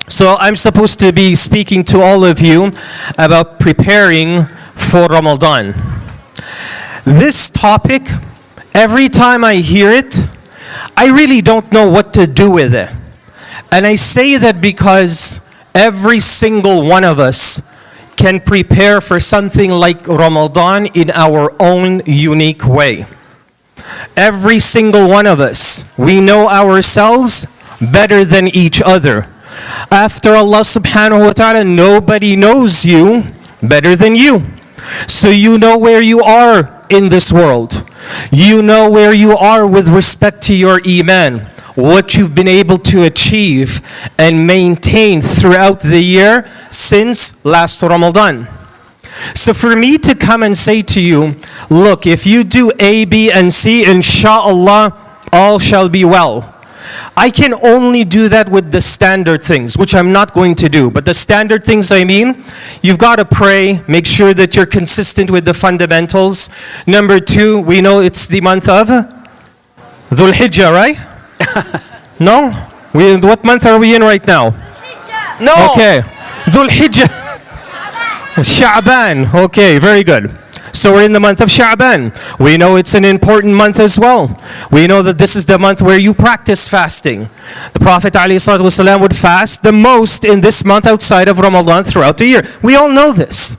So I'm supposed to be speaking to all of you about preparing for Ramadan. This topic, every time I hear it, I really don't know what to do with it. And I say that because every single one of us can prepare for something like Ramadan in our own unique way. Every single one of us, we know ourselves better than each other. After Allah subhanahu wa ta'ala, nobody knows you better than you. So you know where you are in this world. You know where you are with respect to your iman, what you've been able to achieve and maintain throughout the year since last Ramadan. So for me to come and say to you, look, if you do A, B, and C, inshallah, all shall be well. I can only do that with the standard things, which I'm not going to do. But the standard things I mean, you've got to pray, make sure that you're consistent with the fundamentals. Number two, we know it's the month of Dhul Hijjah, right? No? What month are we in right now? No! Okay. Dhul Hijjah. Sha'ban. Okay, very good. So we're in the month of Sha'ban. We know it's an important month as well. We know that this is the month where you practice fasting. The Prophet ﷺ would fast the most in this month outside of Ramadan throughout the year. We all know this.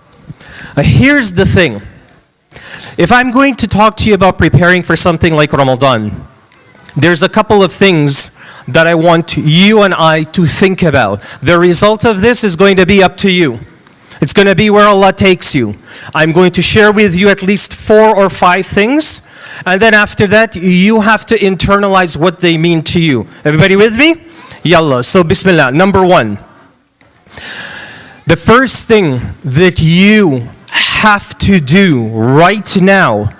Here's the thing. If I'm going to talk to you about preparing for something like Ramadan, there's a couple of things that I want you and I to think about. The result of this is going to be up to you. It's going to be where Allah takes you. I'm going to share with you at least 4 or 5 things. And then after that, you have to internalize what they mean to you. Everybody with me? Yallah. So Bismillah. Number 1. The first thing that you have to do right now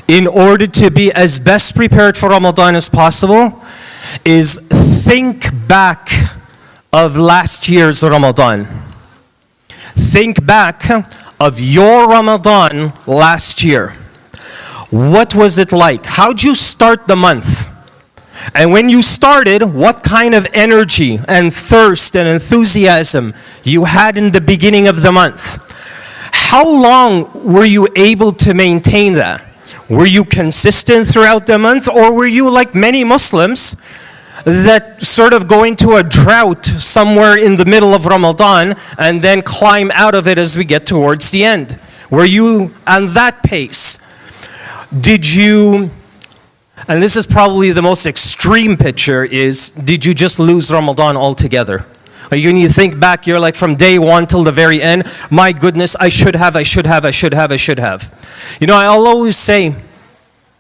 in order to be as best prepared for Ramadan as possible is think back of last year's Ramadan. Think back of your Ramadan last year. What was it like? How'd you start the month? And when you started, what kind of energy and thirst and enthusiasm you had in the beginning of the month? How long were you able to maintain that? Were you consistent throughout the month, or were you like many Muslims that sort of go into a drought somewhere in the middle of Ramadan and then climb out of it as we get towards the end? Were you on that pace? Did you, and this is probably the most extreme picture, is did you just lose Ramadan altogether? When you think back, you're like from day one till the very end, my goodness, I should have. You know, I'll always say,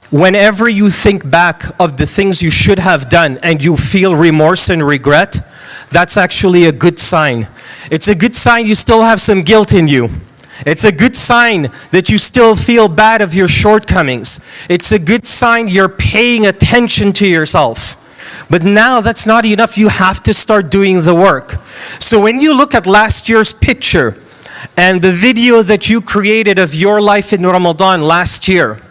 whenever you think back of the things you should have done and you feel remorse and regret, that's actually a good sign. It's a good sign you still have some guilt in you. It's a good sign that you still feel bad of your shortcomings. It's a good sign you're paying attention to yourself. But now that's not enough. You have to start doing the work. So when you look at last year's picture and the video that you created of your life in Ramadan last year,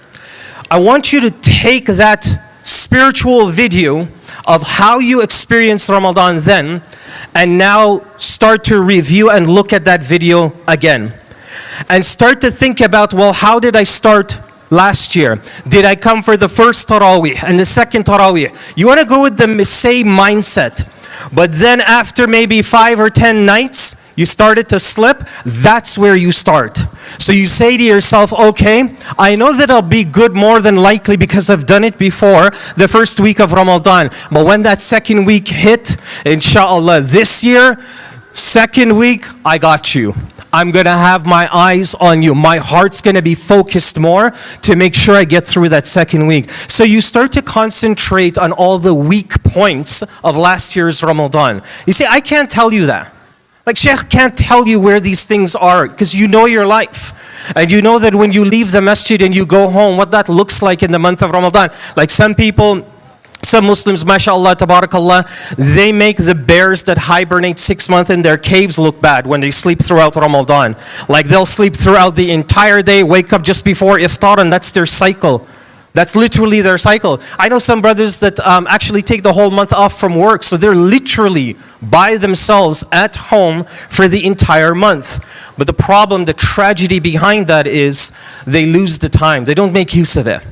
I want you to take that spiritual video of how you experienced Ramadan then and now start to review and look at that video again. And start to think about, well, how did I start last year? Did I come for the first Taraweeh and the second Taraweeh? You want to go with the same mindset. But then after maybe 5 or 10 nights, you started to slip, that's where you start. So you say to yourself, okay, I know that I'll be good more than likely because I've done it before, the first week of Ramadan. But when that second week hit, inshallah, this year, second week, I got you. I'm going to have my eyes on you. My heart's going to be focused more to make sure I get through that second week. So you start to concentrate on all the weak points of last year's Ramadan. You see, I can't tell you that. Like Sheikh can't tell you where these things are because you know your life. And you know that when you leave the masjid and you go home, what that looks like in the month of Ramadan. Like some people, some Muslims, mashallah, tabarakallah, they make the bears that hibernate 6 months in their caves look bad when they sleep throughout Ramadan. Like they'll sleep throughout the entire day, wake up just before iftar, and that's their cycle. That's literally their cycle. I know some brothers that actually take the whole month off from work, so they're literally by themselves at home for the entire month. But the problem, the tragedy behind that is they lose the time. They don't make use of it.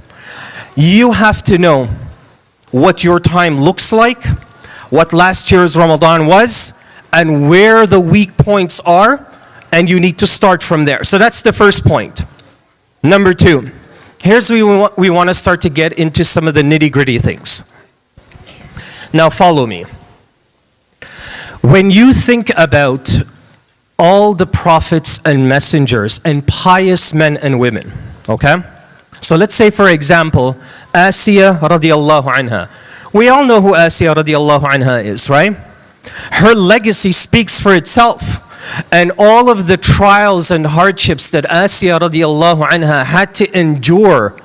You have to know what your time looks like, what last year's Ramadan was, and where the weak points are, and you need to start from there. So that's the first point. Number two. Here's where we want to start to get into some of the nitty-gritty things. Now follow me. When you think about all the prophets and messengers and pious men and women, okay? So let's say, for example, Asiya radiallahu anha. We all know who Asiya radiallahu anha is, right? Her legacy speaks for itself. And all of the trials and hardships that Asiya radiallahu anha had to endure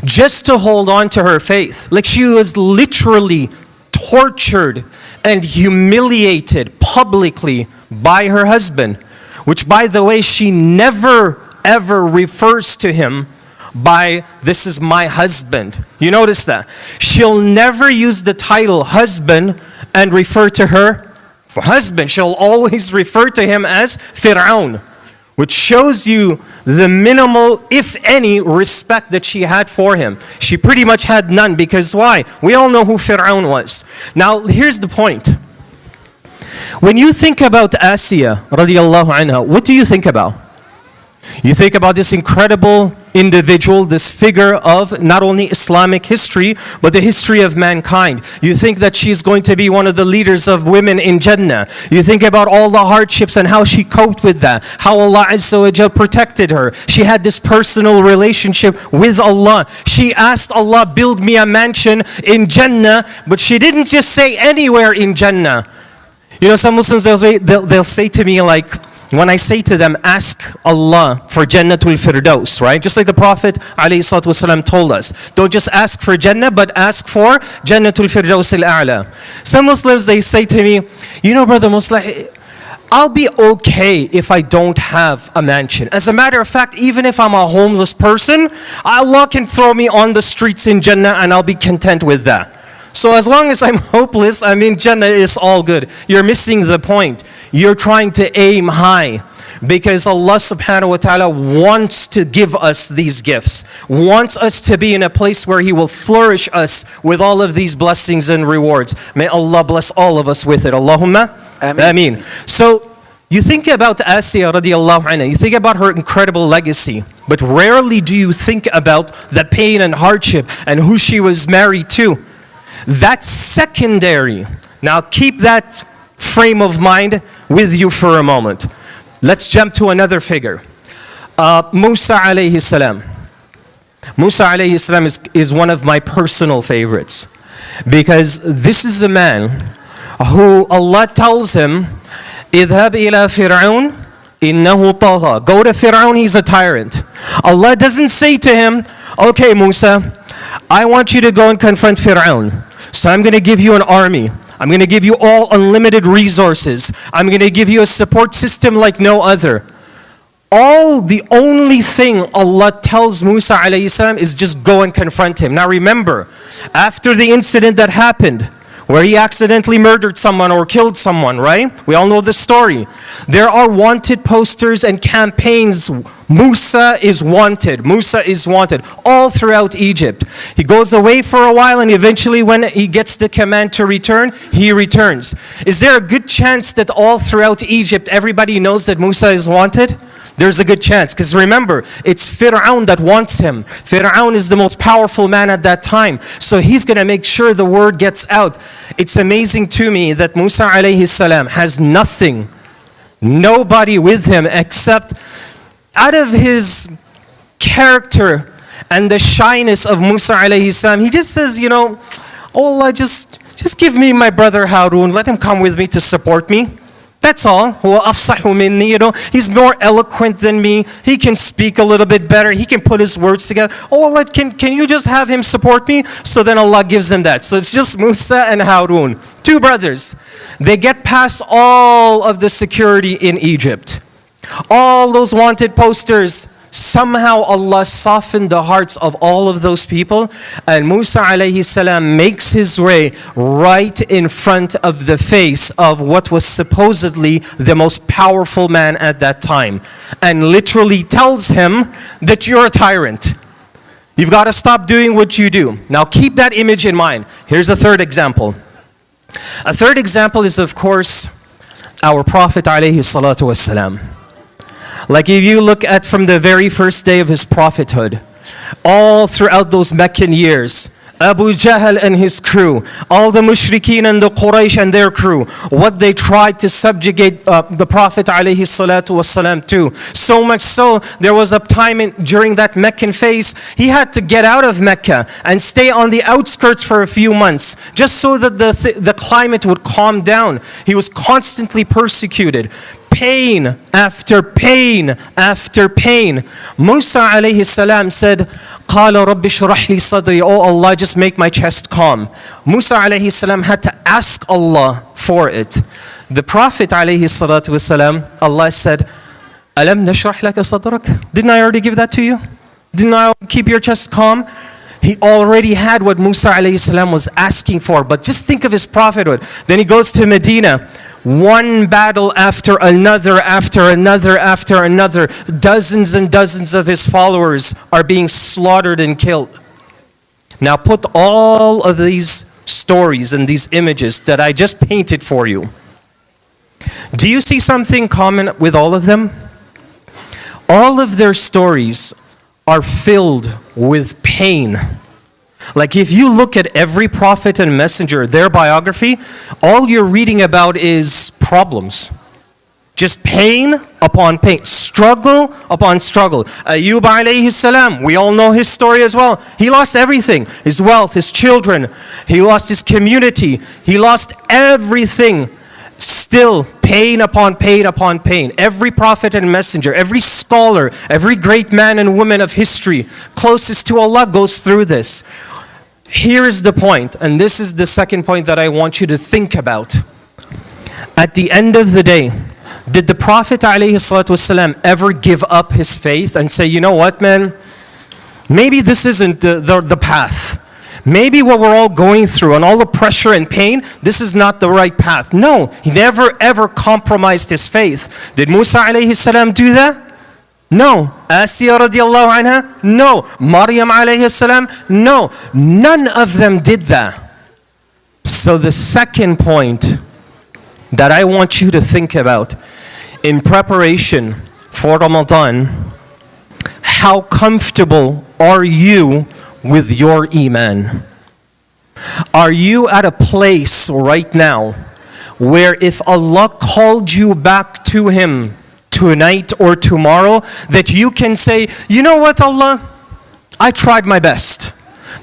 just to hold on to her faith. Like, she was literally tortured and humiliated publicly by her husband, which, by the way, she never ever refers to him by "this is my husband." You notice that? She'll never use the title husband and refer to her for husband. She'll always refer to him as Fir'aun, which shows you the minimal, if any, respect that she had for him. She pretty much had none, because why? We all know who Fir'aun was. Now, here's the point. When you think about Asiya radiallahu anha, what do you think about? You think about this incredible individual, this figure of not only Islamic history, but the history of mankind. You think that she's going to be one of the leaders of women in Jannah. You think about all the hardships and how she coped with that, how Allah Azza wa Jal protected her. She had this personal relationship with Allah. She asked Allah, build me a mansion in Jannah, but she didn't just say anywhere in Jannah. You know, some Muslims, they'll say to me, like, when I say to them, ask Allah for Jannatul Firdaus, right? Just like the Prophet ﷺ told us. Don't just ask for Jannah, but ask for Jannatul Firdaus al-A'la. Some Muslims, they say to me, you know, Brother Musleh, I'll be okay if I don't have a mansion. As a matter of fact, even if I'm a homeless person, Allah can throw me on the streets in Jannah and I'll be content with that. So as long as I'm hopeless, I mean, Jannah is all good. You're missing the point. You're trying to aim high, because Allah subhanahu wa ta'ala wants to give us these gifts, wants us to be in a place where He will flourish us with all of these blessings and rewards. May Allah bless all of us with it. Allahumma ameen. So you think about Asiya radiallahu anha, you think about her incredible legacy, but rarely do you think about the pain and hardship and who she was married to. That's secondary. Now keep that frame of mind with you for a moment. Let's jump to another figure. Musa alayhi salam. Musa alayhi salam is one of my personal favorites, because this is the man who Allah tells him, اذهب إلى فرعون إنه طغى. Go to Fir'aun, he's a tyrant. Allah doesn't say to him, okay Musa, I want you to go and confront Fir'aun. So I'm going to give you an army. I'm going to give you all unlimited resources. I'm going to give you a support system like no other. The only thing Allah tells Musa alayhi salam is just go and confront him. Now remember, after the incident that happened, where he accidentally murdered someone or killed someone, right? We all know the story. There are wanted posters and campaigns. Musa is wanted. Musa is wanted all throughout Egypt. He goes away for a while, and eventually when he gets the command to return, he returns. Is there a good chance that all throughout Egypt everybody knows that Musa is wanted? There's a good chance, because remember, it's Fir'aun that wants him. Fir'aun is the most powerful man at that time, so he's going to make sure the word gets out. It's amazing to me that Musa alayhi salam has nothing, nobody with him, except out of his character and the shyness of Musa alayhi salam, he just says, you know, oh Allah, just give me my brother Harun, let him come with me to support me. That's all. هو أفصح مني, you know, he's more eloquent than me. He can speak a little bit better. He can put his words together. Oh Allah, can you just have him support me? So then Allah gives them that. So it's just Musa and Harun, two brothers. They get past all of the security in Egypt. All those wanted posters, somehow Allah softened the hearts of all of those people, and Musa alayhi salam makes his way right in front of the face of what was supposedly the most powerful man at that time, and literally tells him that you're a tyrant. You've got to stop doing what you do. Now keep that image in mind. Here's a third example. A third example is, of course, our Prophet alayhi salatu wassalam. Like if you look at from the very first day of his prophethood, all throughout those Meccan years, Abu Jahl and his crew, all the mushrikeen and the Quraysh and their crew, what they tried to subjugate the Prophet alayhi salatu wasalam to. So much so, there was a time during that Meccan phase, he had to get out of Mecca and stay on the outskirts for a few months, just so that the climate would calm down. He was constantly persecuted. Pain after pain after pain. Musa alayhi salam said, قَالَ رَبِّ اشْرَحْ لِي صَدْرِي, Oh Allah, just make my chest calm. Musa alayhi salam had to ask Allah for it. The Prophet alayhi salatu wasalam, Allah said, أَلَمْ نَشْرَحْ لَكَ صَدْرَكَ, didn't I already give that to you? Didn't I keep your chest calm? He already had what Musa alayhi salam was asking for, but just think of his prophethood. Then he goes to Medina. One battle after another, after another, after another. Dozens and dozens of his followers are being slaughtered and killed. Now put all of these stories and these images that I just painted for you. Do you see something common with all of them? All of their stories are filled with pain. Like if you look at every prophet and messenger, their biography, all you're reading about is problems. Just pain upon pain, struggle upon struggle. Ayyub alayhi salam, we all know his story as well. He lost everything, his wealth, his children. He lost his community. He lost everything. Still, pain upon pain upon pain. Every prophet and messenger, every scholar, every great man and woman of history closest to Allah goes through this. Here is the point, and this is the second point that I want you to think about. At the end of the day, did the Prophet ﷺ ever give up his faith and say, you know what, man, maybe this isn't the path. Maybe what we're all going through and all the pressure and pain, this is not the right path. No, he never ever compromised his faith. Did Musa ﷺ do that? No. Asiya radiallahu anha? No. Maryam alayhi salam? No. None of them did that. So the second point that I want you to think about in preparation for Ramadan, how comfortable are you with your iman? Are you at a place right now where if Allah called you back to Him tonight or tomorrow, that you can say, you know what, Allah, I tried my best.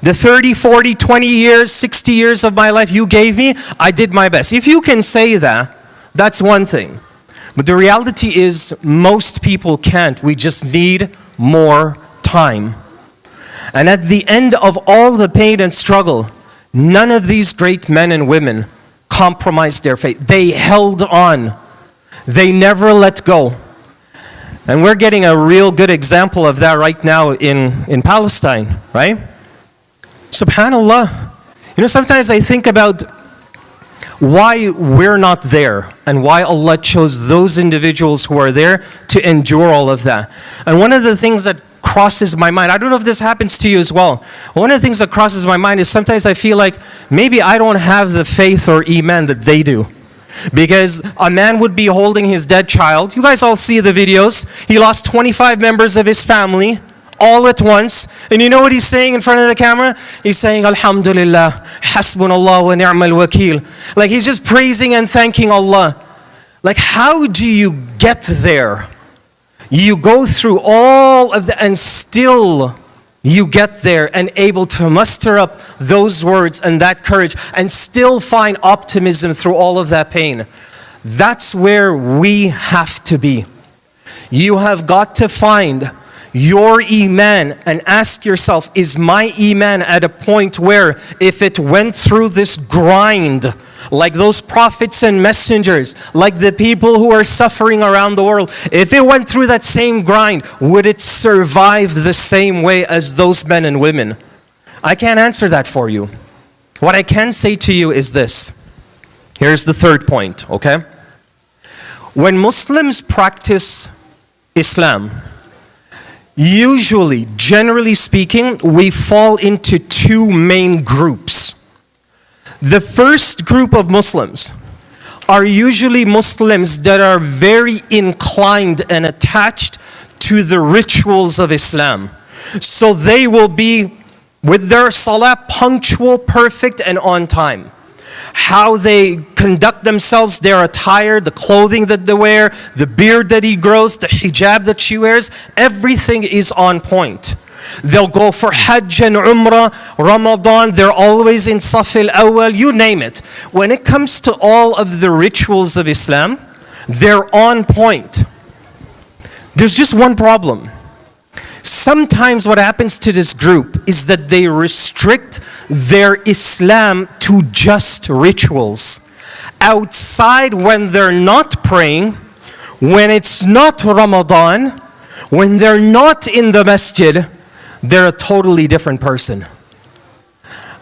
The 30, 40, 20 years, 60 years of my life you gave me, I did my best. If you can say that, that's one thing. But the reality is most people can't. We just need more time. And at the end of all the pain and struggle, none of these great men and women compromised their faith. They held on. They never let go. And we're getting a real good example of that right now in Palestine, right? SubhanAllah. You know, sometimes I think about why we're not there and why Allah chose those individuals who are there to endure all of that. And one of the things that crosses my mind, I don't know if this happens to you as well, one of the things that crosses my mind is sometimes I feel like maybe I don't have the faith or iman that they do. Because a man would be holding his dead child. You guys all see the videos. He lost 25 members of his family all at once. And you know what he's saying in front of the camera? He's saying, Alhamdulillah, hasbunallah wa ni'mal wakil. Like he's just praising and thanking Allah. Like how do you get there? You go through all of that and still you get there and able to muster up those words and that courage and still find optimism through all of that pain. That's where we have to be. You have got to find your iman and ask yourself, is my iman at a point where if it went through this grind, like those prophets and messengers, like the people who are suffering around the world, if it went through that same grind, would it survive the same way as those men and women? I can't answer that for you. What I can say to you is this. Here's the third point, okay? When Muslims practice Islam, usually, generally speaking, we fall into two main groups. The first group of Muslims are usually Muslims that are very inclined and attached to the rituals of Islam. So they will be, with their salah, punctual, perfect, and on time. How they conduct themselves, their attire, the clothing that they wear, the beard that he grows, the hijab that she wears, everything is on point. They'll go for Hajj and Umrah, Ramadan, they're always in Saf al-Awwal, you name it. When it comes to all of the rituals of Islam, they're on point. There's just one problem. Sometimes what happens to this group is that they restrict their Islam to just rituals. Outside, when they're not praying, when it's not Ramadan, when they're not in the masjid, they're a totally different person.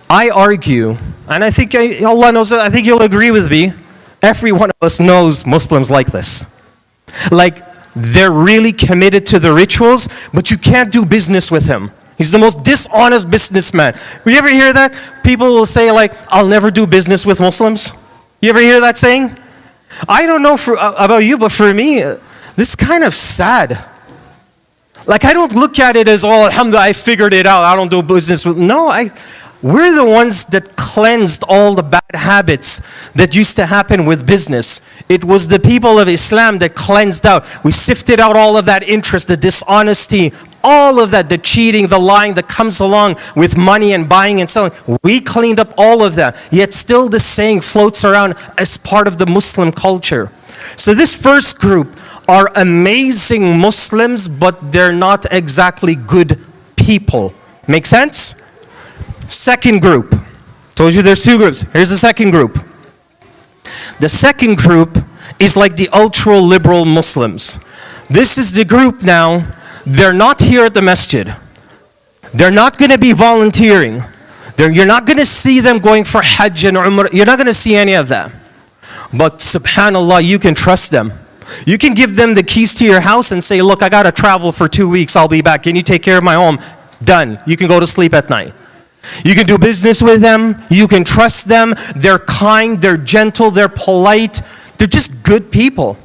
I argue, and I think Allah knows it, I think you'll agree with me, every one of us knows Muslims like this. Like, they're really committed to the rituals, but you can't do business with him. He's the most dishonest businessman. You ever hear that? People will say like, I'll never do business with Muslims. You ever hear that saying? I don't know about you, but for me, this is kind of sad. Like, I don't look at it as, oh, alhamdulillah, I figured it out, I don't do business with, no, we're the ones that cleansed all the bad habits that used to happen with business. It was the people of Islam that cleansed out. We sifted out all of that interest, the dishonesty, all of that, the cheating, the lying that comes along with money and buying and selling. We cleaned up all of that. Yet still the saying floats around as part of the Muslim culture. So this first group are amazing Muslims, but they're not exactly good people. Make sense? Second group. Told you there's two groups. Here's the second group. The second group is like the ultra-liberal Muslims. This is the group now, they're not here at the masjid. They're not going to be volunteering. You're not going to see them going for Hajj and Umrah. You're not going to see any of that. But subhanAllah, you can trust them. You can give them the keys to your house and say, look, I got to travel for 2 weeks. I'll be back. Can you take care of my home? Done. You can go to sleep at night. You can do business with them. You can trust them. They're kind. They're gentle. They're polite. They're just good people.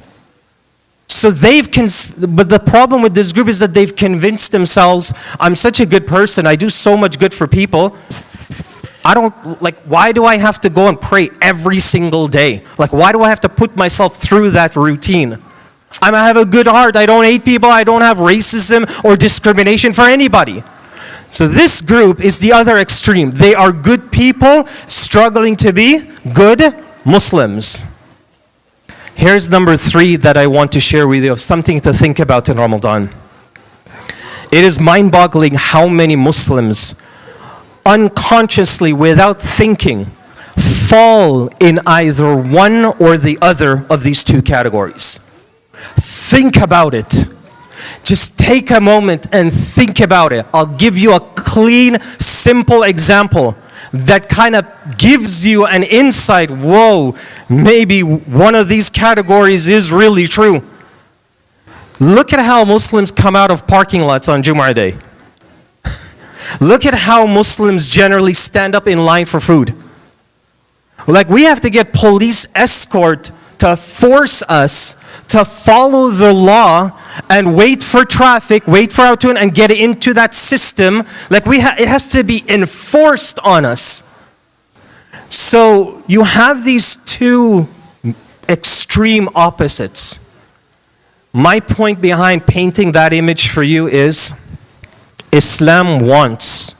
So but the problem with this group is that they've convinced themselves, I'm such a good person. I do so much good for people. Why do I have to go and pray every single day? Like, why do I have to put myself through that routine? I have a good heart. I don't hate people. I don't have racism or discrimination for anybody. So this group is the other extreme. They are good people struggling to be good Muslims. Here's number 3 that I want to share with you of something to think about in Ramadan. It is mind-boggling how many Muslims unconsciously, without thinking, fall in either one or the other of these two categories. Think about it. Just take a moment and think about it. I'll give you a clean, simple example that kind of gives you an insight. Whoa, maybe one of these categories is really true. Look at how Muslims come out of parking lots on Jumu'ah Day. Look at how Muslims generally stand up in line for food. Like, we have to get police escort to force us to follow the law and wait for traffic, wait for our turn, and get into that system. Like, it has to be enforced on us. So you have these two extreme opposites. My point behind painting that image for you is Islam wants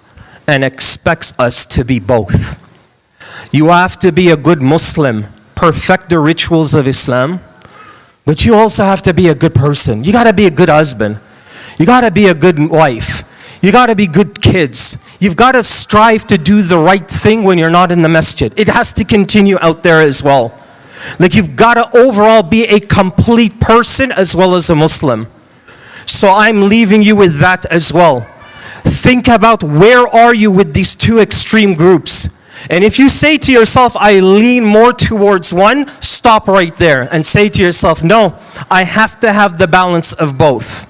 and expects us to be both. You have to be a good Muslim, perfect the rituals of Islam, but you also have to be a good person. You got to be a good husband. You got to be a good wife. You got to be good kids. You've got to strive to do the right thing when you're not in the masjid. It has to continue out there as well. Like you've got to overall be a complete person as well as a Muslim. So I'm leaving you with that as well. Think about where are you with these two extreme groups. And if you say to yourself, I lean more towards one, stop right there and say to yourself, no, I have to have the balance of both.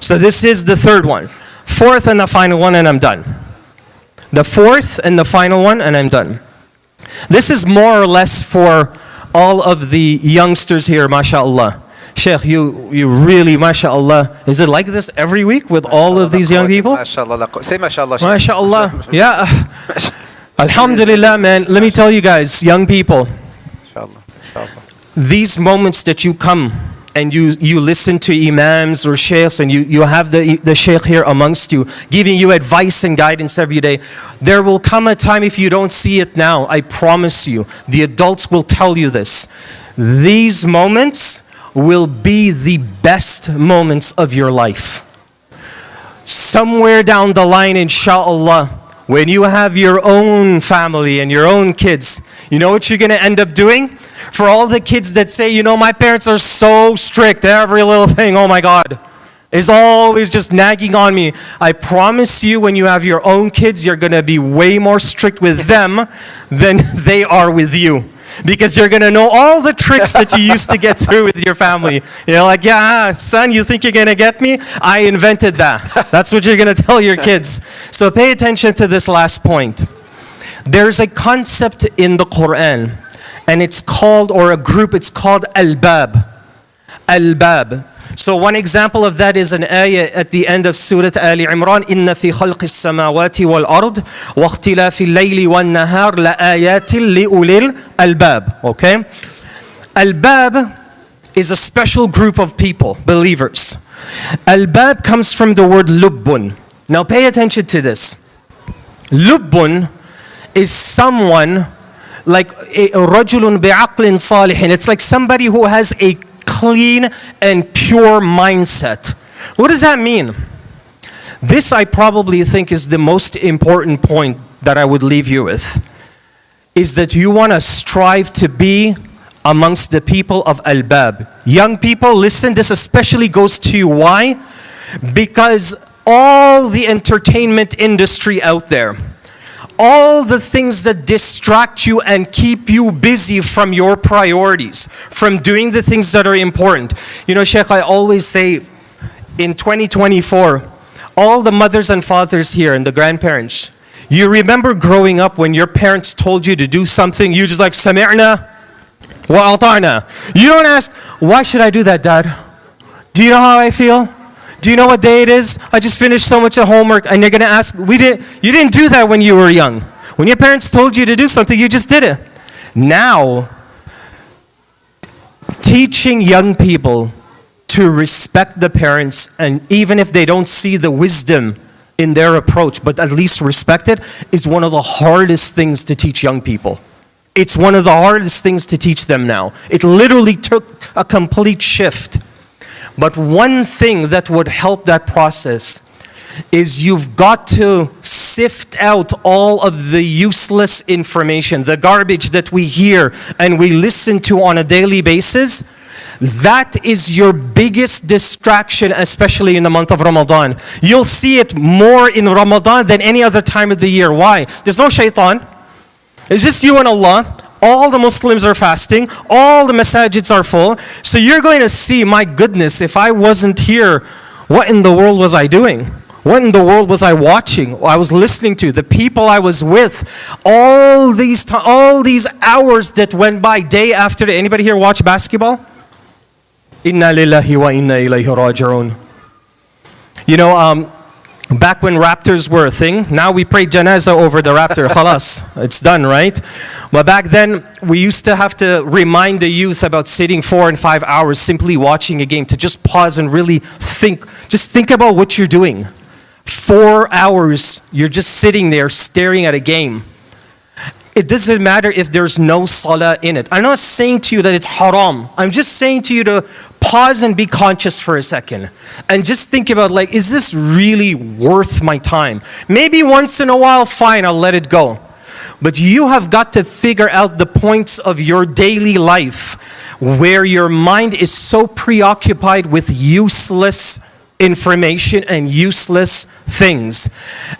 So this is the third one. Fourth and the final one, and I'm done. The fourth and the final one, and I'm done. This is more or less for all of the youngsters here, mashallah. Sheikh, you really, mashallah. Is it like this every week with all of these young people? MashaAllah. Say mashallah. MashaAllah. Yeah. Alhamdulillah, man. Let me tell you guys, young people, these moments that you come and you listen to imams or sheikhs and you have the sheikh here amongst you, giving you advice and guidance every day, there will come a time, if you don't see it now, I promise you, the adults will tell you this. These moments will be the best moments of your life. Somewhere down the line, inshallah, when you have your own family and your own kids, you know what you're going to end up doing? For all the kids that say, you know, my parents are so strict, every little thing, oh my God, is always just nagging on me. I promise you, when you have your own kids, you're going to be way more strict with them than they are with you. Because you're going to know all the tricks that you used to get through with your family. You're like, yeah, son, you think you're going to get me? I invented that. That's what you're going to tell your kids. So pay attention to this last point. There's a concept in the Quran, and it's called, or a group, it's called Al-Bab. Al-Bab. So one example of that is an ayah at the end of Surah Ali Imran, إِنَّ فِي خَلْقِ السَّمَاوَاتِ وَالْأَرْضِ وَاخْتِلَافِ اللَّيْلِ وَالنَّهَارِ لَآيَاتٍ لِأُولِي الْأَلْبَابِ. Okay? Al-Bab is a special group of people, believers. Al-Bab comes from the word lubbun. Now pay attention to this. Lubbun is someone like a رَجُلٌ بِعَقْلٍ صَالِحٍ. It's like somebody who has a clean and pure mindset. What does that mean? This, I probably think, is the most important point that I would leave you with, is that you want to strive to be amongst the people of Al-Bab. Young people, listen, this especially goes to you. Why? Because all the entertainment industry out there, all the things that distract you and keep you busy from your priorities, from doing the things that are important. You know, Sheikh, I always say, in 2024, all the mothers and fathers here and the grandparents, you remember growing up when your parents told you to do something, you just like, سَمِعْنَا وَأَطَعْنَا. You don't ask, why should I do that, Dad? Do you know how I feel? Do you know what day it is? I just finished so much of homework. And you're going to ask, you didn't do that when you were young. When your parents told you to do something, you just did it. Now, teaching young people to respect the parents, and even if they don't see the wisdom in their approach, but at least respect it, is one of the hardest things to teach young people. It's one of the hardest things to teach them now. It literally took a complete shift. But one thing that would help that process is you've got to sift out all of the useless information, the garbage that we hear and we listen to on a daily basis. That is your biggest distraction, especially in the month of Ramadan. You'll see it more in Ramadan than any other time of the year. Why? There's no shaitan. It's just you and Allah. All the Muslims are fasting. All the masajids are full. So you're going to see, my goodness, if I wasn't here, what in the world was I doing? What in the world was I watching? I was listening to, the people I was with, all these hours that went by day after day. Anybody here watch basketball? Inna lillahi wa inna ilayhi raji'un. You know, back when Raptors were a thing, now we pray janazah over the Raptor. Khalas, it's done, right? But back then, we used to have to remind the youth about sitting 4 and 5 hours simply watching a game, to just pause and really think. Just think about what you're doing. 4 hours, you're just sitting there staring at a game. It doesn't matter if there's no salah in it. I'm not saying to you that it's haram. I'm just saying to you to pause and be conscious for a second. And just think about, like, is this really worth my time? Maybe once in a while, fine, I'll let it go. But you have got to figure out the points of your daily life where your mind is so preoccupied with useless information and useless things.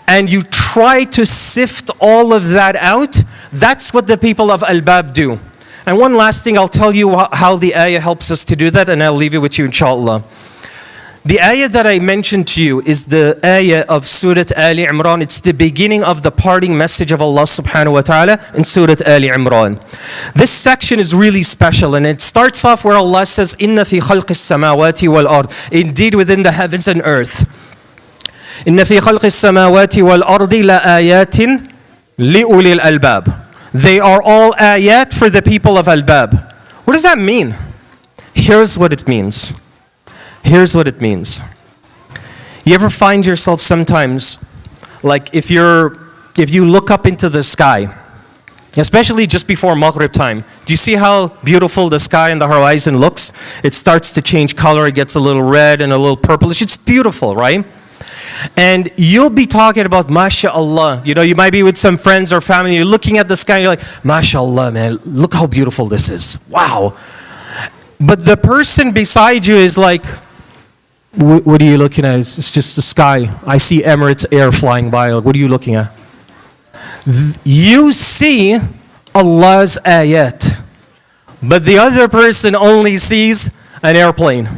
And you try to sift all of that out. That's what the people of Al-Bab do. And one last thing, I'll tell you how the ayah helps us to do that, and I'll leave it with you, inshallah. The ayah that I mentioned to you is the ayah of Surah Ali Imran. It's the beginning of the parting message of Allah subhanahu wa ta'ala in Surah Ali Imran. This section is really special, and it starts off where Allah says, إِنَّ فِي خَلْقِ السَّمَاوَاتِ وَالْأَرْضِ. Indeed, within the heavens and earth. إِنَّ فِي خَلْقِ السَّمَاوَاتِ وَالْأَرْضِ لَآيَاتٍ لِأُولِي الْأَلْبَابِ. They are all ayat for the people of Al-Bab. What does that mean? Here's what it means. Here's what it means. You ever find yourself sometimes, like if you look up into the sky, especially just before Maghrib time, do you see how beautiful the sky and the horizon looks? It starts to change color, it gets a little red and a little purplish. It's beautiful, right? And you'll be talking about, MashaAllah. You know, you might be with some friends or family, you're looking at the sky, and you're like, MashaAllah, man, look how beautiful this is. Wow. But the person beside you is like, what are you looking at? It's just the sky. I see Emirates Air flying by. What are you looking at? You see Allah's ayat. But the other person only sees an airplane.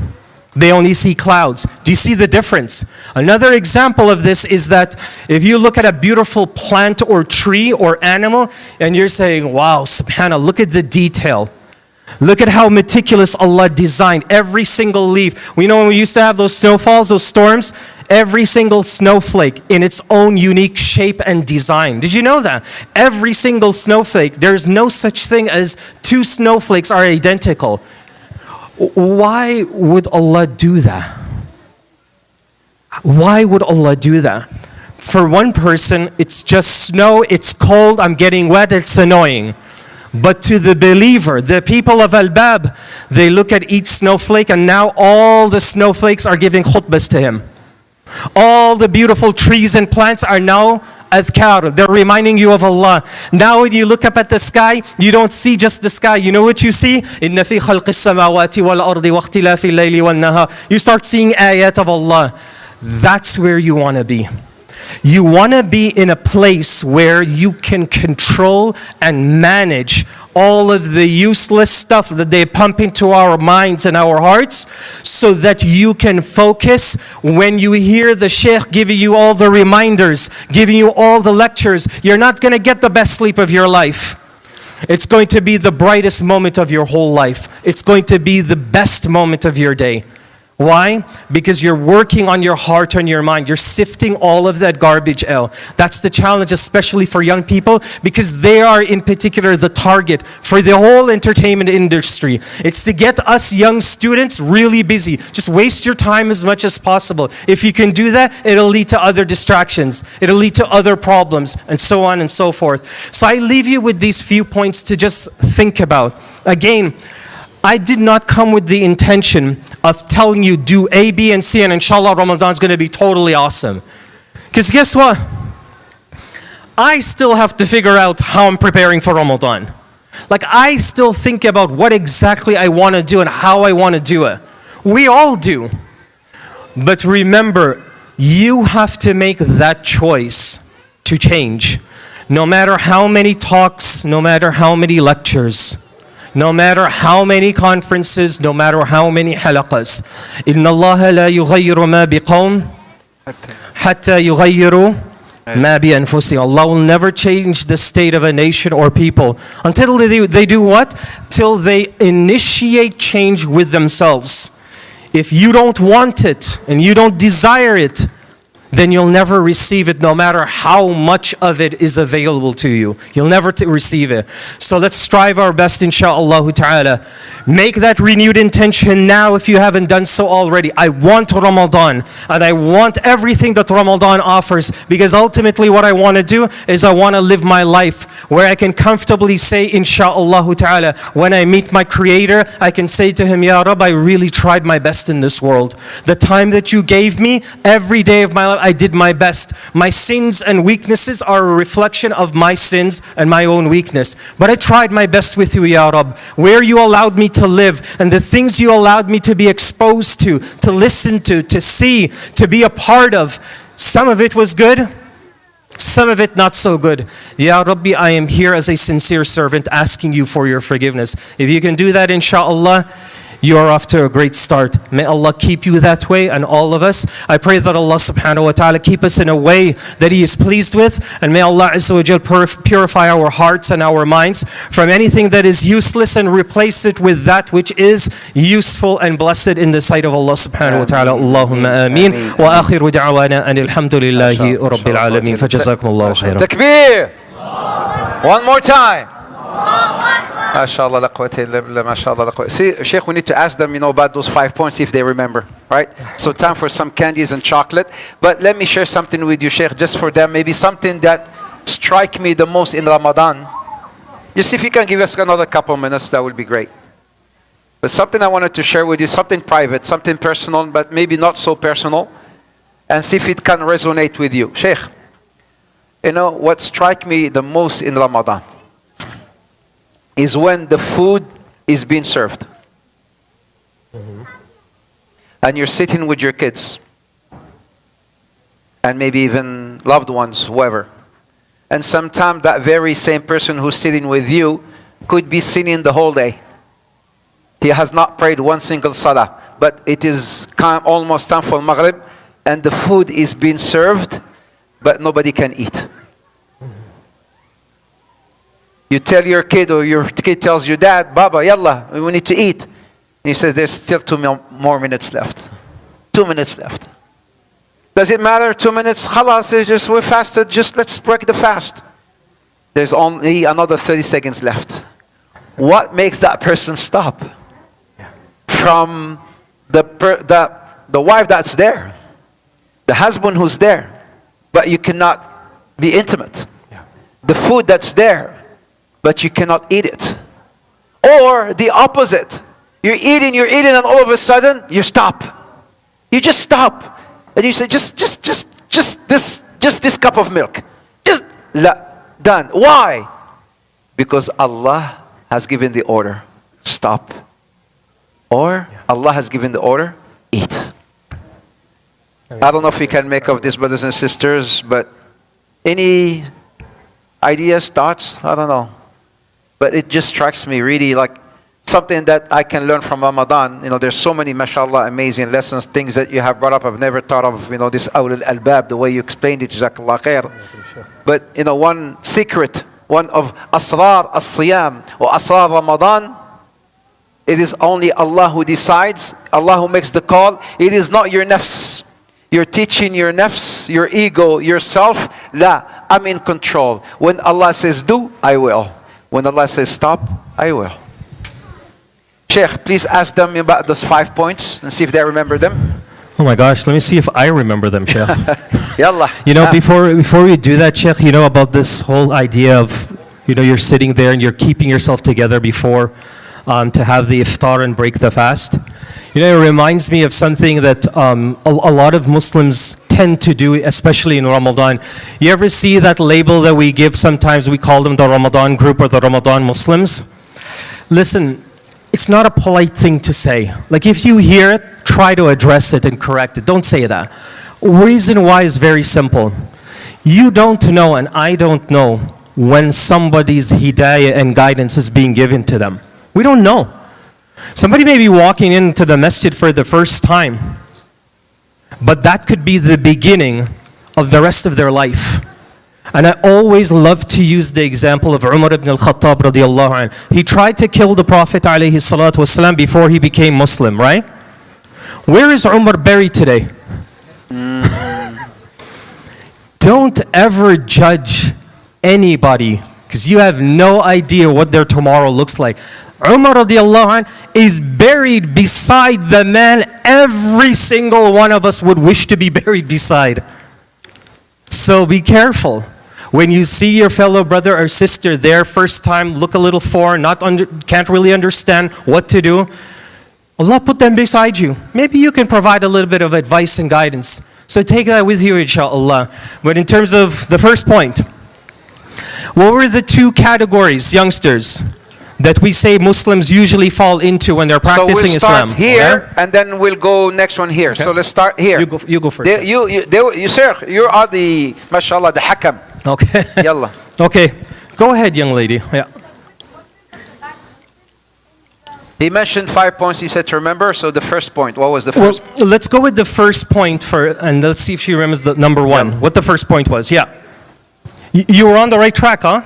They only see clouds. Do you see the difference? Another example of this is that if you look at a beautiful plant or tree or animal and you're saying, wow, subhanAllah, look at the detail. Look at how meticulous Allah designed every single leaf. We know when we used to have those snowfalls, those storms, every single snowflake in its own unique shape and design. Did you know that? Every single snowflake, there's no such thing as two snowflakes are identical. Why would Allah do that? Why would Allah do that? For one person, it's just snow, it's cold, I'm getting wet, it's annoying. But to the believer, the people of Al-Bab, they look at each snowflake and now all the snowflakes are giving khutbahs to him. All the beautiful trees and plants are now adhkar. They're reminding you of Allah. Now when you look up at the sky, you don't see just the sky. You know what you see? إِنَّ فِي خَلْقِ السَّمَاوَاتِ وَالْأَرْضِ وَاخْتِلَافِ اللَّيْلِ وَالنَّهَارِ. You start seeing ayat of Allah. That's where you want to be. You want to be in a place where you can control and manage all of the useless stuff that they pump into our minds and our hearts, so that you can focus when you hear the sheikh giving you all the reminders, giving you all the lectures. You're not going to get the best sleep of your life. It's going to be the brightest moment of your whole life. It's going to be the best moment of your day. Why? Because you're working on your heart and your mind. You're sifting all of that garbage out. That's the challenge, especially for young people, because they are in particular the target for the whole entertainment industry. It's to get us young students really busy. Just waste your time as much as possible. If you can do that, it'll lead to other distractions. It'll lead to other problems, and so on and so forth. So I leave you with these few points to just think about. Again, I did not come with the intention of telling you do A, B, and C, and inshallah Ramadan's going to be totally awesome. Because guess what? I still have to figure out how I'm preparing for Ramadan. Like, I still think about what exactly I want to do and how I want to do it. We all do. But remember, you have to make that choice to change. No matter how many talks, no matter how many lectures, no matter how many conferences, no matter how many halaqas. إِنَّ اللَّهَ لَا يُغَيِّرُ مَا بِقَوْمٍ حَتَّى يُغَيِّرُوا مَا بِأَنفُسِهِمْ. Allah will never change the state of a nation or people until they do what? Till they initiate change with themselves. If you don't want it and you don't desire it, then you'll never receive it, no matter how much of it is available to you. You'll never receive it. So let's strive our best, insha'Allah ta'ala. Make that renewed intention now if you haven't done so already. I want Ramadan, and I want everything that Ramadan offers, because ultimately what I want to do is I want to live my life where I can comfortably say, insha'Allah ta'ala, when I meet my Creator, I can say to Him, Ya Rabb, I really tried my best in this world. The time that you gave me, every day of my life, I did my best. My sins and weaknesses are a reflection of my sins and my own weakness. But I tried my best with you, Ya Rabb. Where you allowed me to live, and the things you allowed me to be exposed to listen to see, to be a part of, some of it was good, some of it not so good. Ya Rabbi, I am here as a sincere servant asking you for your forgiveness. If you can do that, insha'Allah, you are off to a great start. May Allah keep you that way, and all of us. I pray that Allah subhanahu wa ta'ala keep us in a way that He is pleased with, and may Allah Azza wa Jal purify our hearts and our minds from anything that is useless and replace it with that which is useful and blessed in the sight of Allah subhanahu wa ta'ala. Allahumma ameen. Wa akhiru da'wana anil hamdulillahi rabbil alameen. Fajazakumullahu khairan. Takbir! One more time. MashaAllah, la quwwata illa billah, MashaAllah, la quwwata. See, Sheikh, we need to ask them, about those 5 points, if they remember, right? So time for some candies and chocolate. But let me share something with you, Sheikh, just for them. Maybe something that strike me the most in Ramadan. Just if you can give us another couple minutes, that would be great. But something I wanted to share with you, something private, something personal, but maybe not so personal, and see if it can resonate with you. Sheikh, what strike me the most in Ramadan is when the food is being served. And you're sitting with your kids, and maybe even loved ones, whoever. And sometimes that very same person who's sitting with you could be sinning the whole day. He has not prayed one single salah, but it is almost time for Maghrib, and the food is being served, but nobody can eat. You tell your kid, or your kid tells you, Dad, Baba, yalla, we need to eat. And he says, there's still 2 more minutes left. 2 minutes left. Does it matter? 2 minutes? Khalas, we're fasted, just let's break the fast. There's only another 30 seconds left. What makes that person stop? From the wife that's there, the husband who's there, but you cannot be intimate. The food that's there, but you cannot eat it. Or the opposite. You're eating, and all of a sudden, you stop. You just stop. And you say, just this cup of milk. Done. Why? Because Allah has given the order, stop. Or Allah has given the order, eat. I don't know if we can make of this, brothers and sisters, but any ideas, thoughts? I don't know. But it just strikes me really like something that I can learn from Ramadan. There's so many, mashallah, amazing lessons, things that you have brought up I've never thought of, this awlul albab, the way you explained it, jazakallah khair. But, one secret, one of asrar as-siyam or asrar Ramadan, it is only Allah who decides, Allah who makes the call. It is not your nafs. You're teaching your nafs, your ego, yourself, la, I'm in control. When Allah says do, I will. When Allah says stop, I will. Sheikh, please ask them about those 5 points and see if they remember them. Oh my gosh, let me see if I remember them, Sheikh. Yallah. Before we do that, Sheikh, about this whole idea of, you're sitting there and you're keeping yourself together before to have the iftar and break the fast. It reminds me of something that a lot of Muslims tend to do, especially in Ramadan. You ever see that label that we give sometimes? We call them the Ramadan group or the Ramadan Muslims. Listen, it's not a polite thing to say. Like if you hear it, try to address it and correct it. Don't say that. Reason why is very simple. You don't know and I don't know when somebody's hidayah and guidance is being given to them. We don't know. Somebody may be walking into the masjid for the first time, but that could be the beginning of the rest of their life. And I always love to use the example of Umar ibn al-Khattab radiallahu anhu. He tried to kill the Prophet alayhi salatu wasalam before he became Muslim, right? Where is Umar buried today? don't ever judge anybody because you have no idea what their tomorrow looks like. Umar radiallahu anh is buried beside the man every single one of us would wish to be buried beside. So be careful. When you see your fellow brother or sister there first time, look a little foreign, can't really understand what to do, Allah put them beside you. Maybe you can provide a little bit of advice and guidance. So take that with you, inshallah. But in terms of the first point, what were the two categories, youngsters, that we say Muslims usually fall into when they're practicing Islam? So we'll start here, and then we'll go next one here. Okay. So let's start here. You go first. You sir, you are the, mashallah, the hakam. Okay. Yalla. Okay. Go ahead, young lady. Yeah. He mentioned 5 points he said to remember. So the first point, what was the first? Well, let's go with the first point and let's see if she remembers the number one. Yeah. What the first point was. Yeah. You were on the right track, huh?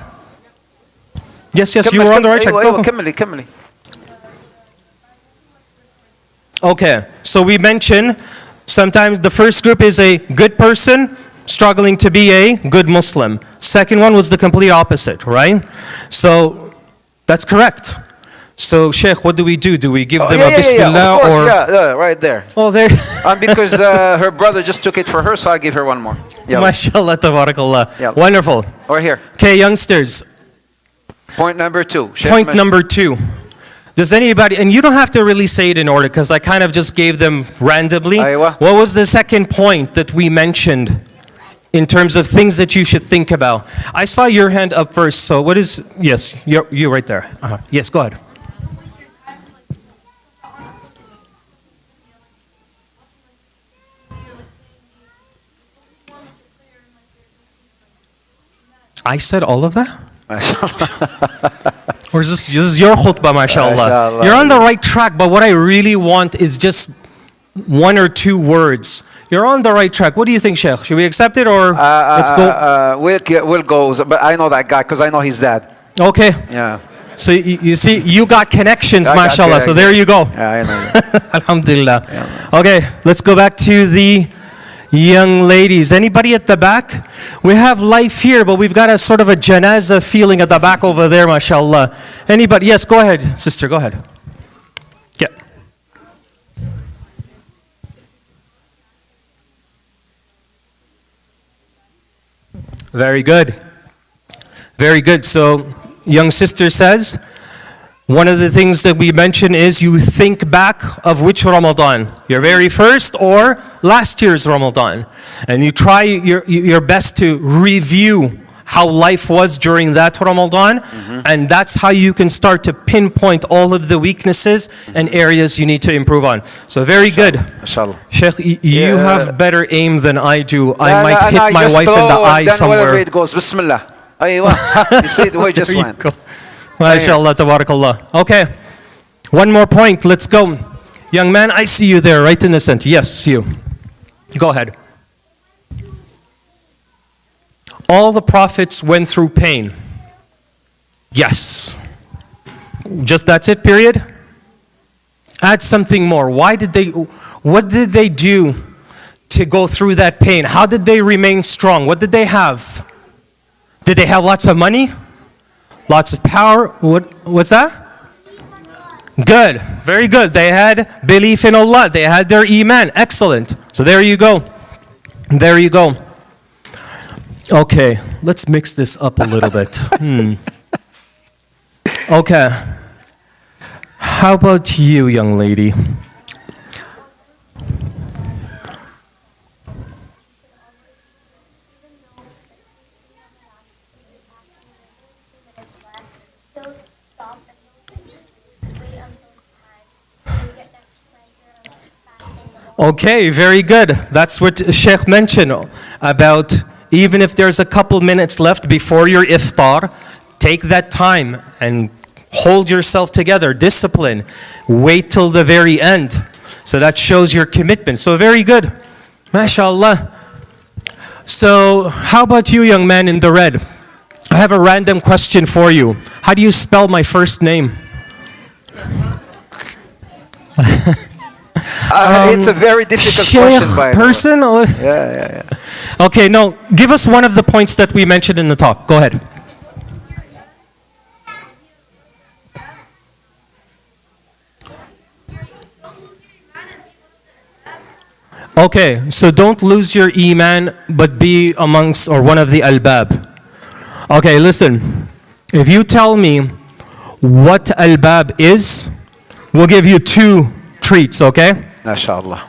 Yes, you were on the right track. Go. كملي. Okay. So we mentioned sometimes the first group is a good person struggling to be a good Muslim. Second one was the complete opposite, right? So that's correct. So, Sheikh, what do we do? Do we give them a Bismillah of course, or? Yeah, right there. Oh, there. Because her brother just took it for her, so I give her one more. MashaAllah, tabarakallah. Yalla. Wonderful. Or here. Okay, youngsters. Point number 2. Point number 2. Does anybody, and you don't have to really say it in order because I kind of just gave them randomly. Aywa. What was the second point that we mentioned in terms of things that you should think about? I saw your hand up first, so what is, yes, you're right there. Yes, go ahead. I said all of that? Or is this your khutbah, mashallah? You're on the right track, but what I really want is just 1 or 2 words. You're on the right track. What do you think, Sheikh? Should we accept it or let's go? We'll go, but I know that guy because I know his dad. Okay. Yeah. So you see, you got connections, mashallah. So there you go. Yeah, I know. Alhamdulillah. Yeah. Okay, let's go back to the young ladies. Anybody at the back? We have life here, but we've got a sort of a janazah feeling at the back over there, mashallah. Anybody? Yes, go ahead, sister, go ahead. Yeah. Very good. Very good. So, young sister says, one of the things that we mention is you think back of which Ramadan, your very first or last year's Ramadan. And you try your best to review how life was during that Ramadan. And that's how you can start to pinpoint all of the weaknesses and areas you need to improve on. So very good. Inshallah. Sheikh, you have better aim than I do. I might hit my wife in the eye somewhere. Wherever it goes, Bismillah. You see the way it just went. MashaAllah, tabarakallah. Okay, one more point, let's go. Young man, I see you there, right in the center. Yes, you. Go ahead. All the prophets went through pain. Yes. Just that's it, period? Add something more. What did they do to go through that pain? How did they remain strong? What did they have? Did they have lots of money? Lots of power? What's that? Good. Very good. They had belief in Allah. They had their iman. Excellent. So there you go. There you go. Okay. Let's mix this up a little bit. Okay. How about you, young lady? Okay, very good. That's what Sheikh mentioned about even if there's a couple minutes left before your iftar, take that time and hold yourself together, discipline, wait till the very end. So that shows your commitment. So very good. MashaAllah. So how about you, young man in the red? I have a random question for you. How do you spell my first name? It's a very difficult question, by the way. Person? Yeah. Okay, no, give us one of the points that we mentioned in the talk. Go ahead. Okay, so don't lose your iman, but be amongst or one of the albab. Okay, listen. If you tell me what albab is, we'll give you 2 treats, okay? MashaAllah.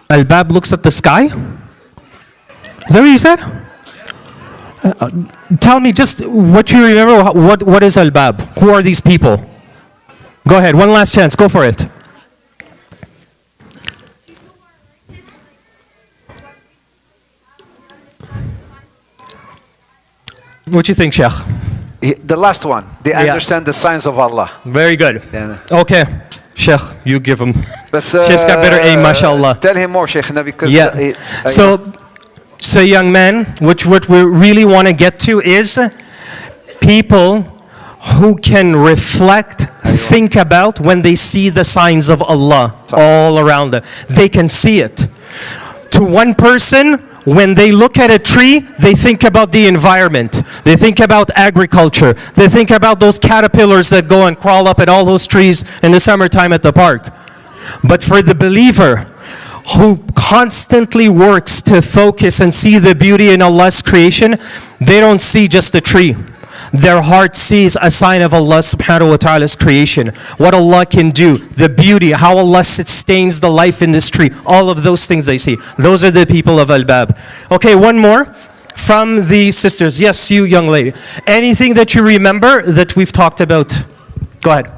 Albab looks at the sky? Is that what you said? Tell me just what you remember. What is albab? Who are these people? Go ahead, one last chance. Go for it. What do you think, Sheikh? The last one. They Yeah. understand the signs of Allah. Very good. Yeah. Okay, Sheikh, you give him. But, Sheikh's got better aim, mashallah. Tell him more, Sheikhna, because Yeah. So young man, what we really want to get to is people who can reflect, think about when they see the signs of Allah all around them. They can see it. To one person, when they look at a tree, they think about the environment. They think about agriculture. They think about those caterpillars that go and crawl up at all those trees in the summertime at the park. But for the believer who constantly works to focus and see the beauty in Allah's creation, they don't see just a tree. Their heart sees a sign of Allah subhanahu wa ta'ala's creation. What Allah can do, the beauty, how Allah sustains the life in this tree. All of those things they see. Those are the people of Al-Bab. Okay, one more from the sisters. Yes, you young lady. Anything that you remember that we've talked about? Go ahead.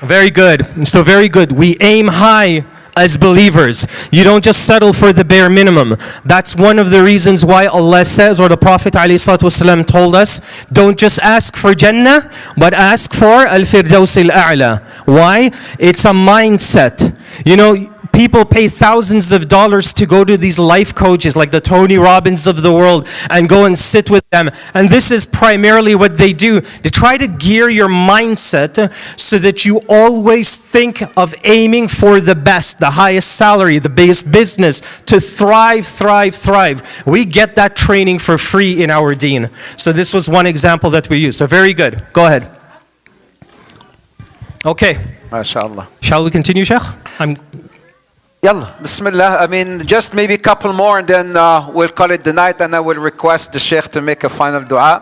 Very good. So very good. We aim high as believers. You don't just settle for the bare minimum. That's one of the reasons why Allah says, or the Prophet ﷺ told us, don't just ask for Jannah, but ask for Al-Firdaus Al-A'la. Why? It's a mindset. You know, people pay thousands of dollars to go to these life coaches like the Tony Robbins of the world and go and sit with them. And this is primarily what they do. They try to gear your mindset so that you always think of aiming for the best, the highest salary, the biggest business, to thrive, thrive, thrive. We get that training for free in our deen. So this was one example that we use. So very good. Go ahead. Okay. MashaAllah. Shall we continue, Sheikh? Yalla, Bismillah. I mean, just maybe a couple more and then we'll call it the night, and I will request the Sheikh to make a final dua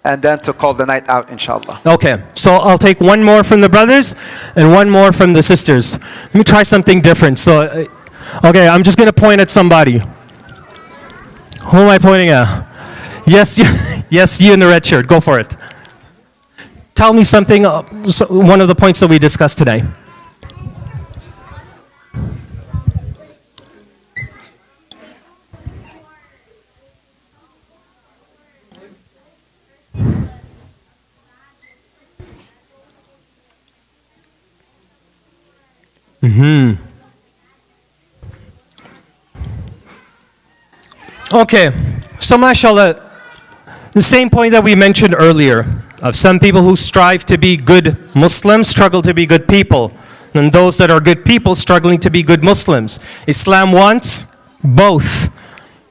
and then to call the night out, inshallah. Okay, so I'll take one more from the brothers and one more from the sisters. Let me try something different. So, okay, I'm just going to point at somebody. Who am I pointing at? Yes, you, yes, you in the red shirt. Go for it. Tell me something, one of the points that we discussed today. Okay, so mashallah, the same point that we mentioned earlier, of some people who strive to be good Muslims struggle to be good people, and those that are good people struggling to be good Muslims. Islam wants both.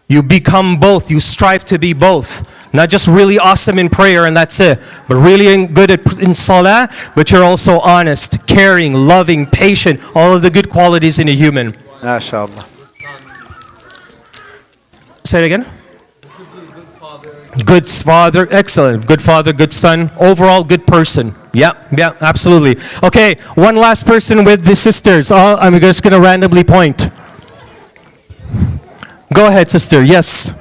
You become both, you strive to be both. Not just really awesome in prayer and that's it, but really good in salah, but you're also honest, caring, loving, patient, all of the good qualities in a human. MashaAllah. Say it again. Good father, excellent. Good father, good son, overall good person. Yeah, absolutely. Okay, one last person with the sisters. I'm just going to randomly point. Go ahead, sister. Yes.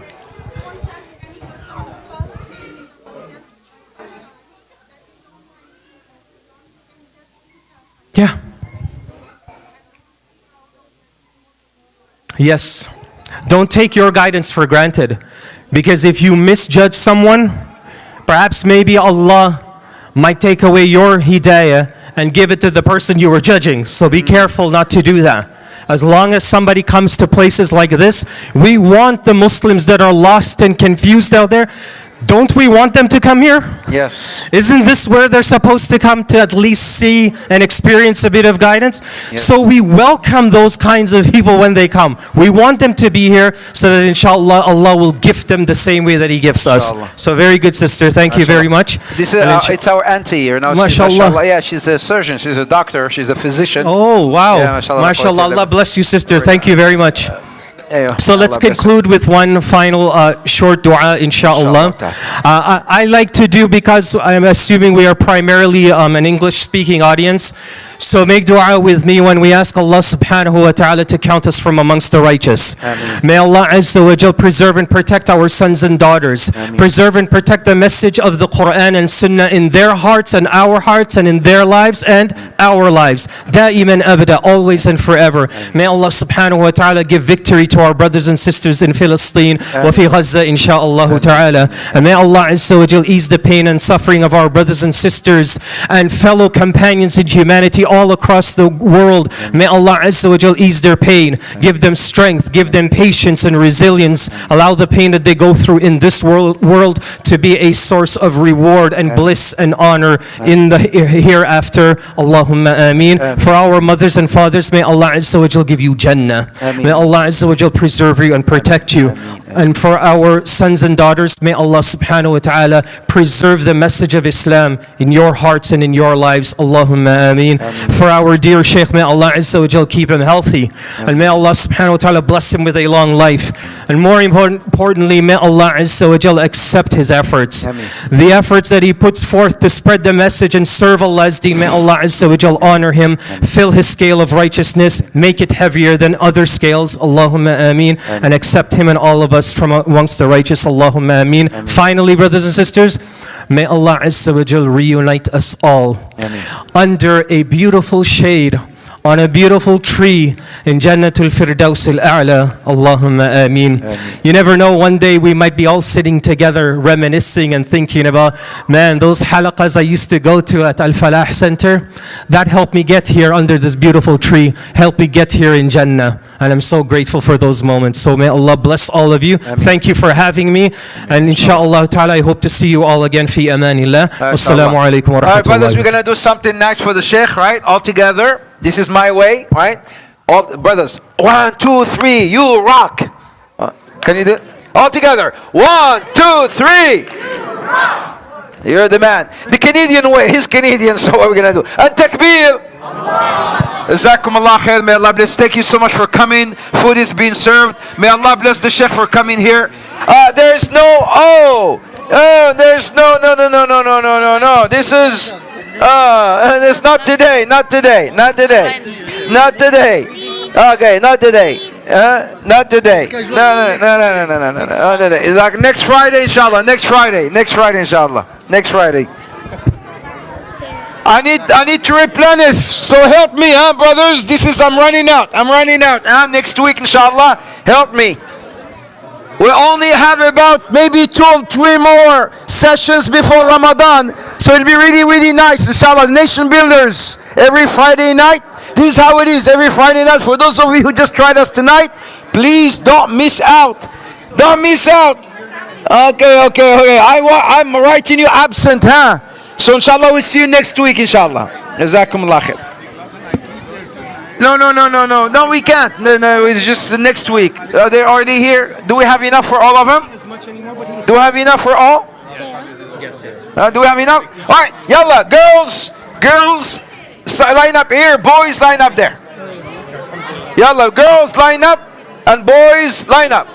Yeah. Yes. Don't take your guidance for granted. Because if you misjudge someone, perhaps maybe Allah might take away your hidayah and give it to the person you were judging. So be careful not to do that. As long as somebody comes to places like this, we want the Muslims that are lost and confused out there. Don't we want them to come here? Yes. Isn't this where they're supposed to come to at least see and experience a bit of guidance? Yes. So we welcome those kinds of people when they come. We want them to be here so that inshallah Allah will gift them the same way that He gifts us. Inshallah. So very good, sister. Thank you very much. This is, And it's our auntie here now. MashaAllah. Yeah, she's a surgeon, she's a doctor, she's a physician. Oh, wow. Yeah, mashallah. MashaAllah. Allah bless you, sister. Thank you very much. So let's conclude with one final short dua, inshallah. I like to do, because I'm assuming we are primarily an English-speaking audience, so make dua with me when we ask Allah subhanahu wa ta'ala to count us from amongst the righteous. Ameen. May Allah Azza wa Jal preserve and protect our sons and daughters. Ameen. Preserve and protect the message of the Quran and Sunnah in their hearts and our hearts and in their lives and our lives. Da'iman abada, always and forever. May Allah subhanahu wa ta'ala give victory to our brothers and sisters in Palestine wa fi Gaza, insha'Allah ta'ala. And may Allah Azza wa Jal ease the pain and suffering of our brothers and sisters and fellow companions in humanity all across the world. May Allah Azza wa Jal ease their pain, give them strength, give them patience and resilience. Allow the pain that they go through in this world to be a source of reward and bliss and honor in the hereafter. Allahumma ameen. For our mothers and fathers, may Allah Azza wa Jal give you Jannah. May Allah Azza wa Jal preserve you and protect you. And for our sons and daughters, may Allah subhanahu wa ta'ala preserve the message of Islam in your hearts and in your lives. Allahumma ameen. For our dear Shaykh, may Allah Azza wa Jal keep him healthy. And may Allah subhanahu wa ta'ala bless him with a long life. And more importantly, may Allah Azza wa Jal accept his efforts. The efforts that he puts forth to spread the message and serve Allah's deen, may Allah Azza wa Jal honor him, fill his scale of righteousness, make it heavier than other scales. Allahumma ameen. And accept him and all of us from amongst the righteous. Allahumma ameen. Finally, brothers and sisters, may Allah Azza wa Jal reunite us all under a beautiful shade on a beautiful tree in Jannatul Firdaus al-A'la. Allahumma ameen. You never know, one day we might be all sitting together reminiscing and thinking about, man, those halaqas I used to go to at Al-Falah Center, that helped me get here under this beautiful tree, helped me get here in Jannah. And I'm so grateful for those moments. So may Allah bless all of you. Thank you for having me. And inshallah ta'ala, I hope to see you all again fi amanillah. Wassalamu alaikum wa All right, brothers, rahmatullahi. we're going to do something nice for the Sheikh, right? All together. This is my way, right? All brothers. 1, 2, 3. You rock. Can you do it? All together. 1, 2, 3. You're the man. The Canadian way. He's Canadian, so what are we going to do? And takbir. Jazakum Allah khair. May Allah bless. Thank you so much for coming. Food is being served. May Allah bless the Sheikh for coming here. There's no, there's no. This is, it's not today, not today. Okay, not today. Not today. No. It's like next Friday, inshallah. Next Friday, inshallah. Next Friday. I need to replenish. So help me, brothers. I'm running out. Next week, inshallah. Help me. We only have about maybe 2 or 3 more sessions before Ramadan. So it'll be really, really nice. Inshallah, nation builders. Every Friday night. This is how it is. Every Friday night. For those of you who just tried us tonight, please don't miss out. Don't miss out. Okay. I'm writing you absent, So inshallah, we'll see you next week, inshallah. Jazakumullah khair. No, we can't. No, it's just next week. They're already here. Do we have enough for all of them? Do we have enough for all? Yes. Do we have enough? All right, yalla, girls, line up here. Boys, line up there. Yalla, girls, line up, and boys, line up.